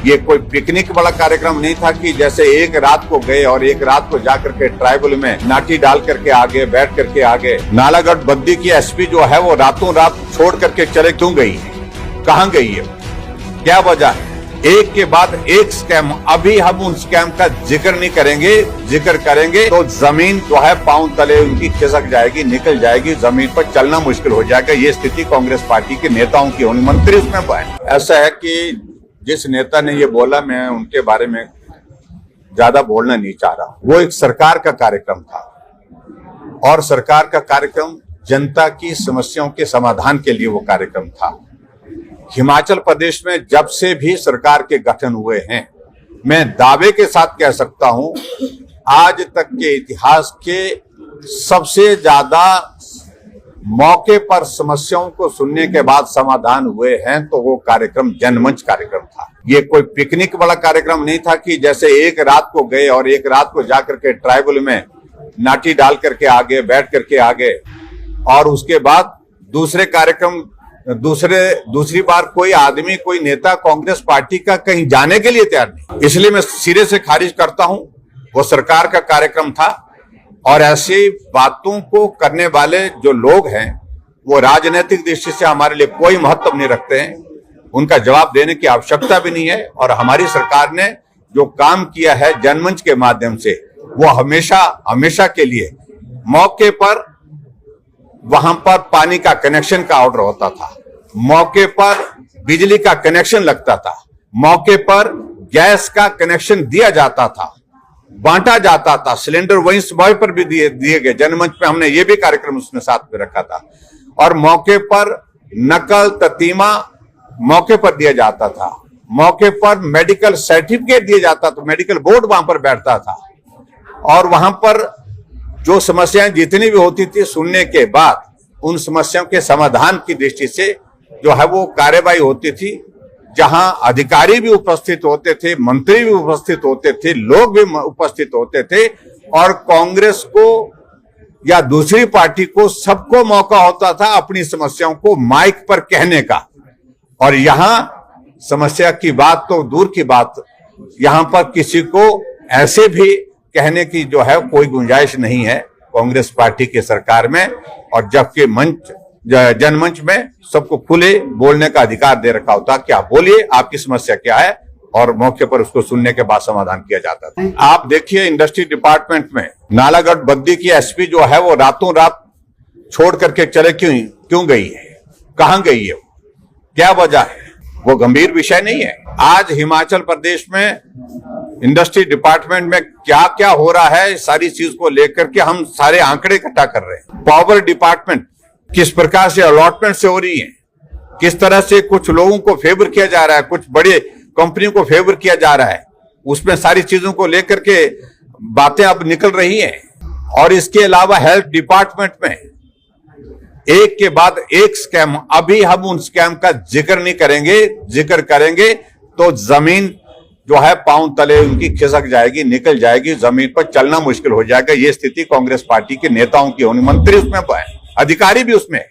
ये कोई पिकनिक वाला कार्यक्रम नहीं था कि जैसे एक रात को गए और एक रात को जाकर के ट्राइबल में नाटी डाल करके आगे बैठ करके आगे। नालागढ़ बद्दी की एसपी जो है वो रातों रात छोड़ करके चले क्यों गई है, कहाँ गई है, क्या वजह है? एक के बाद एक स्कैम। अभी हम उन स्कैम का जिक्र नहीं करेंगे, जिक्र करेंगे तो जमीन जो है पांव तले उनकी खिसक जाएगी, निकल जाएगी, जमीन पर चलना मुश्किल हो जाएगा। ये स्थिति कांग्रेस पार्टी के नेताओं की होनी, मंत्री उसमें है। ऐसा है कि जिस नेता ने ये बोला, मैं उनके बारे में ज्यादा बोलना नहीं चाह रहा। वो एक सरकार का कार्यक्रम था और सरकार का कार्यक्रम जनता की समस्याओं के समाधान के लिए वो कार्यक्रम था। हिमाचल प्रदेश में जब से भी सरकार के गठन हुए हैं, मैं दावे के साथ कह सकता हूं, आज तक के इतिहास के सबसे ज्यादा मौके पर समस्याओं को सुनने के बाद समाधान हुए हैं, तो वो कार्यक्रम जनमंच कार्यक्रम था। ये कोई पिकनिक वाला कार्यक्रम नहीं था कि जैसे एक रात को गए और एक रात को जाकर के ट्राइबल में नाटी डाल करके आगे बैठ करके आगे और उसके बाद दूसरे कार्यक्रम दूसरी बार कोई आदमी, कोई नेता कांग्रेस पार्टी का कहीं जाने के लिए तैयार नहीं। इसलिए मैं सिरे से खारिज करता हूं। वो सरकार का कार्यक्रम था और ऐसी बातों को करने वाले जो लोग हैं वो राजनीतिक दृष्टि से हमारे लिए कोई महत्व नहीं रखते हैं। उनका जवाब देने की आवश्यकता भी नहीं है। और हमारी सरकार ने जो काम किया है जनमंच के माध्यम से, वो हमेशा हमेशा के लिए मौके पर वहां पर पानी का कनेक्शन का ऑर्डर होता था, मौके पर बिजली का कनेक्शन लगता था, मौके पर गैस का कनेक्शन दिया जाता था, बांटा जाता था, सिलेंडर वहीं समय पर भी दिए गए। जनमंच पे हमने ये भी कार्यक्रम उसने साथ में रखा था। और मौके पर नकल ततीमा मौके पर दिया जाता था, मौके पर मेडिकल सर्टिफिकेट दिया जाता था, मेडिकल बोर्ड वहां पर बैठता था और वहां पर जो समस्याएं जितनी भी होती थी, सुनने के बाद उन समस्याओं के समाधान की दृष्टि से जो है वो कार्यवाही होती थी, जहां अधिकारी भी उपस्थित होते थे, मंत्री भी उपस्थित होते थे, लोग भी उपस्थित होते थे और कांग्रेस को या दूसरी पार्टी को सबको मौका होता था अपनी समस्याओं को माइक पर कहने का। और यहां समस्या की बात तो दूर की बात, यहां पर किसी को ऐसे भी कहने की जो है कोई गुंजाइश नहीं है कांग्रेस पार्टी की सरकार में। और जबकि जनमंच में सबको खुले बोलने का अधिकार दे रखा होता कि आप बोलिए, आपकी समस्या क्या है, और मौके पर उसको सुनने के बाद समाधान किया जाता था। आप देखिए इंडस्ट्री डिपार्टमेंट में नालागढ़ बद्दी की एसपी जो है वो रातों रात छोड़ करके चले क्यों गई है, कहां गई है, क्या वजह है? वो गंभीर विषय नहीं है। आज हिमाचल प्रदेश में इंडस्ट्री डिपार्टमेंट में क्या क्या हो रहा है, सारी चीज को लेकर के हम सारे आंकड़े इकट्ठा कर रहे हैं। पावर डिपार्टमेंट किस प्रकार से अलॉटमेंट से हो रही है, किस तरह से कुछ लोगों को फेवर किया जा रहा है, कुछ बड़े कंपनियों को फेवर किया जा रहा है, उसमें सारी चीजों को लेकर के बातें अब निकल रही हैं। और इसके अलावा हेल्थ डिपार्टमेंट में एक के बाद एक स्कैम। अभी हम उन स्कैम का जिक्र नहीं करेंगे, जिक्र करेंगे तो जमीन जो है पांव तले उनकी खिसक जाएगी, निकल जाएगी, जमीन पर चलना मुश्किल हो जाएगा। ये स्थिति कांग्रेस पार्टी के नेताओं की होनी, मंत्री उसमें है, अधिकारी भी उसमें है।